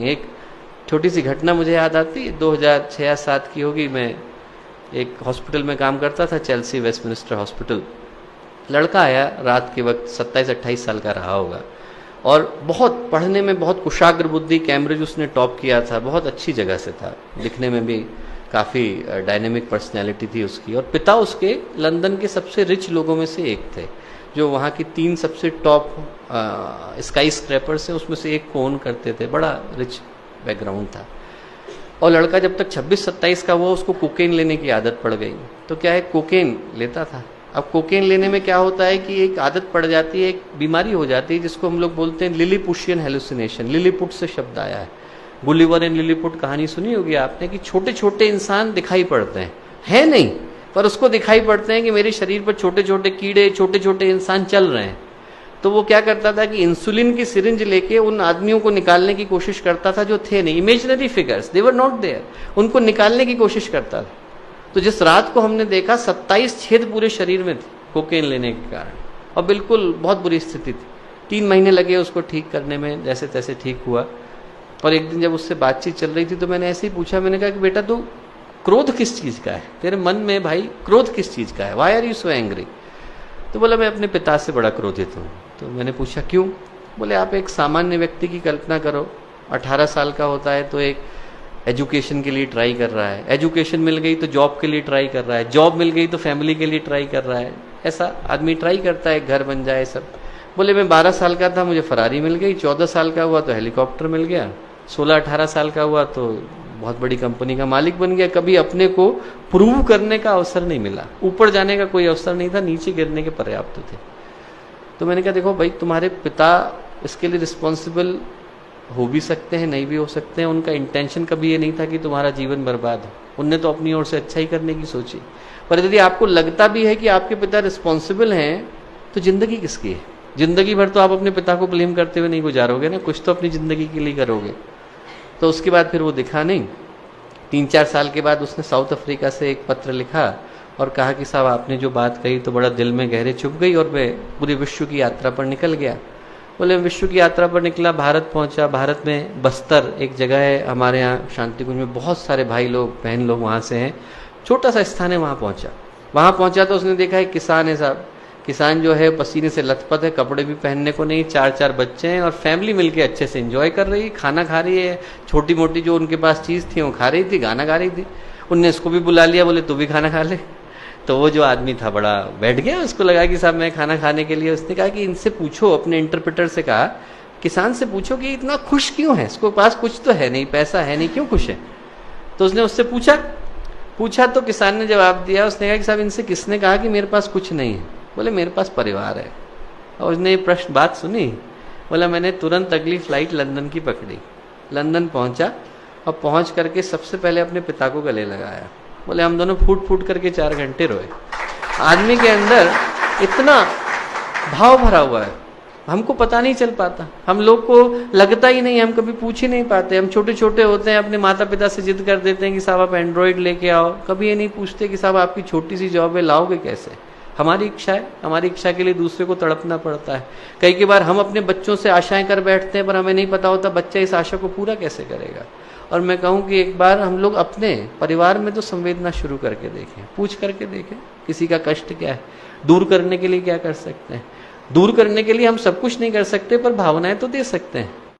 एक छोटी सी घटना मुझे याद आती है, 2006 या 7 की होगी। मैं एक हॉस्पिटल में काम करता था, चेल्सी वेस्टमिनिस्टर हॉस्पिटल। लड़का आया रात के वक्त, 27-28 साल का रहा होगा, और बहुत पढ़ने में बहुत कुशाग्र बुद्धि, कैम्ब्रिज उसने टॉप किया था, बहुत अच्छी जगह से था, दिखने में भी काफ़ी डायनेमिक पर्सनैलिटी थी उसकी। और पिता उसके लंदन के सबसे रिच लोगों में से एक थे, जो वहाँ की 3 सबसे टॉप स्काई स्क्रैपर्स हैं उसमें से एक को ओन करते थे। बड़ा रिच बैकग्राउंड था। और लड़का जब तक 26-27 का हुआ, उसको कोकेन लेने की आदत पड़ गई। तो क्या है, कोकेन लेता था। अब कोकेन लेने में क्या होता है कि एक आदत पड़ जाती है, एक बीमारी हो जाती है जिसको हम लोग बोलते हैं लिलीपुशियन हेलुसिनेशन। लिलीपुट से शब्द आया है। गुलिवर एंड लिलीपुट कहानी सुनी होगी आपने, कि छोटे छोटे इंसान दिखाई पड़ते हैं, है नहीं, पर उसको दिखाई पड़ते हैं कि मेरे शरीर पर छोटे छोटे कीड़े, छोटे छोटे इंसान चल रहे हैं। तो वो क्या करता था कि इंसुलिन की सिरिंज लेके उन आदमियों को निकालने की कोशिश करता था जो थे नहीं, imaginary figures, they were not there, उनको निकालने की कोशिश करता था। तो जिस रात को हमने देखा, 27 छेद पूरे शरीर में थे कोकेन लेने के कारण, और बिल्कुल बहुत बुरी स्थिति थी। 3 महीने लगे उसको ठीक करने में, जैसे तैसे ठीक हुआ। और एक दिन जब उससे बातचीत चल रही थी तो मैंने ऐसे ही पूछा, मैंने कहा कि बेटा तू क्रोध किस चीज का है, तेरे मन में भाई क्रोध किस चीज का है, why are you so angry? तो बोला मैं अपने पिता से बड़ा क्रोधित हूँ। तो मैंने पूछा क्यों? बोले आप एक सामान्य व्यक्ति की कल्पना करो, 18 साल का होता है तो एक एजुकेशन के लिए ट्राई कर रहा है, एजुकेशन मिल गई तो जॉब के लिए ट्राई कर रहा है, जॉब मिल गई तो फैमिली के लिए ट्राई कर रहा है। ऐसा आदमी ट्राई करता है, घर बन जाए सब। बोले मैं 12 साल का था, मुझे फरारी मिल गई, 14 साल का हुआ तो हेलीकॉप्टर मिल गया, 16-18 साल का हुआ तो बहुत बड़ी कंपनी का मालिक बन गया। कभी अपने को प्रूव करने का अवसर नहीं मिला, ऊपर जाने का कोई अवसर नहीं था, नीचे गिरने के पर्याप्त थे। तो मैंने कहा देखो भाई, तुम्हारे पिता इसके लिए रिस्पॉन्सिबल हो भी सकते हैं, नहीं भी हो सकते हैं। उनका इंटेंशन कभी ये नहीं था कि तुम्हारा जीवन बर्बाद हो, उनने तो अपनी ओर से अच्छा ही करने की सोची। पर यदि आपको लगता भी है कि आपके पिता रिस्पॉन्सिबल हैं, तो जिंदगी किसकी है? जिंदगी भर तो आप अपने पिता को ब्लेम करते हुए नहीं गुजारोगे ना, कुछ तो अपनी जिंदगी के लिए करोगे। तो उसके बाद फिर वो दिखा नहीं। 3-4 साल के बाद उसने साउथ अफ्रीका से एक पत्र लिखा और कहा कि साहब आपने जो बात कही तो बड़ा दिल में गहरे चुभ गई, और मैं पूरे विश्व की यात्रा पर निकल गया। बोले विश्व की यात्रा पर निकला, भारत पहुंचा। भारत में बस्तर एक जगह है हमारे यहाँ शांति कुंज में, बहुत सारे भाई लोग बहन लोग वहाँ से हैं, छोटा सा स्थान है, वहाँ पहुंचा तो उसने देखा एक किसान है साहब। किसान जो है पसीने से लथपथ है, कपड़े भी पहनने को नहीं, 4-4 बच्चे हैं, और फैमिली मिलके अच्छे से एंजॉय कर रही है, खाना खा रही है, छोटी मोटी जो उनके पास चीज़ थी वो खा रही थी, गाना गा रही थी। उनने इसको भी बुला लिया, बोले तू भी खाना खा ले। तो वो जो आदमी था बड़ा बैठ गया, उसको लगा कि साहब मैं खाना खाने के लिए। उसने कहा कि इनसे पूछो, अपने इंटरप्रेटर से कहा, किसान से पूछो कि इतना खुश क्यों है, इसको पास कुछ तो है नहीं, पैसा है नहीं, क्यों खुश है? तो उसने उससे पूछा तो किसान ने जवाब दिया, उसने कहा कि साहब इनसे किसने कहा कि मेरे पास कुछ नहीं है? बोले मेरे पास परिवार है। और उसने ये प्रश्न बात सुनी, बोला मैंने तुरंत अगली फ्लाइट लंदन की पकड़ी, लंदन पहुंचा, और पहुंच करके सबसे पहले अपने पिता को गले लगाया। बोले हम दोनों फूट फूट करके 4 घंटे रोए। आदमी के अंदर इतना भाव भरा हुआ है, हमको पता नहीं चल पाता, हम लोग को लगता ही नहीं, हम कभी पूछ ही नहीं पाते। हम छोटे छोटे होते हैं, अपने माता पिता से जिद कर देते हैं कि साहब आप एंड्रॉइड लेके आओ, कभी ये नहीं पूछते कि साहब आपकी छोटी सी जॉब है, लाओगे कैसे? हमारी इच्छा है, हमारी इच्छा के लिए दूसरे को तड़पना पड़ता है। कई बार हम अपने बच्चों से आशाएं कर बैठते हैं, पर हमें नहीं पता होता बच्चा इस आशा को पूरा कैसे करेगा। और मैं कहूँ कि एक बार हम लोग अपने परिवार में तो संवेदना शुरू करके देखें, पूछ करके देखें किसी का कष्ट क्या है, दूर करने के लिए क्या कर सकते हैं। दूर करने के लिए हम सब कुछ नहीं कर सकते, पर भावनाएं तो दे सकते हैं।